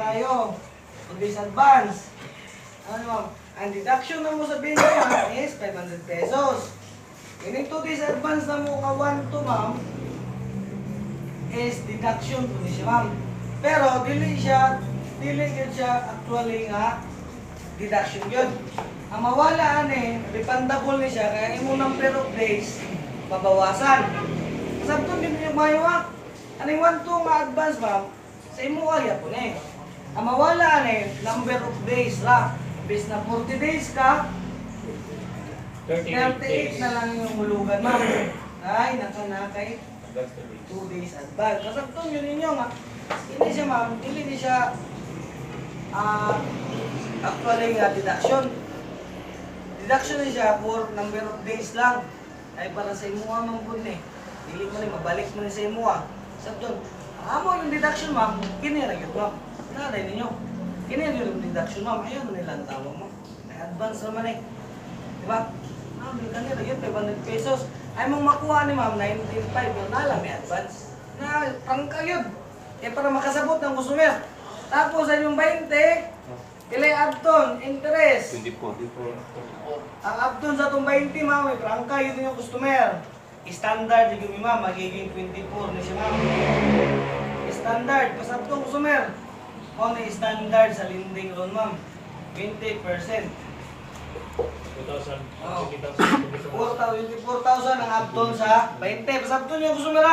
tayo. 2 days advance. Ano ma'am? Ang deduction na mo sa bill niya is 500 pesos. Yung 2 days advance na mo ka 1 to ma'am is deduction po ni siya ma'am. Pero dili yun siya actually nga deduction yun. Ang mawala refundable ni siya kaya imo number of days mabawasan. Sabto din yung mayo ano yung 1 to nga advance ma'am sa imo kaya po ni. Ang mawala number of days lang. Bis na 40 days ka, 38 na lang yung hulugan ma'am. Ay, nakanakay 2 days advance. Kasabtong yun ninyo nga. Hindi siya ma'am, hindi siya actually nga deduction. Deduction na siya for number of days lang. Ay para sa imo ma'am po ni. Dili mo ni mabalik mo ni sa imo Sabtong, amo yung deduction ma'am, kinira yun ma'am. Naday ninyo. Kinira yung deduction ma'am, ayun nilang tawag mo. May advance naman Diba? Ma'am, kanira yun, 500 pesos. Ay mong makuha ni ma'am, 19.5 yun, nala may advance. Na, prangka yun. Para makasabot ng customer. Tapos sa yung 20, ilay abton, interest. 24. Ang abton sa itong 20 ma'am, prangka yun yung customer. Standard yung ma'am, magiging 24 na siya ma'am. Standard, pasabtong customer. Kung na standard sa lending loan ma'am, 20%. 2,000. Oh. 24,000 ang abton sa 20. Pasabtong yung customer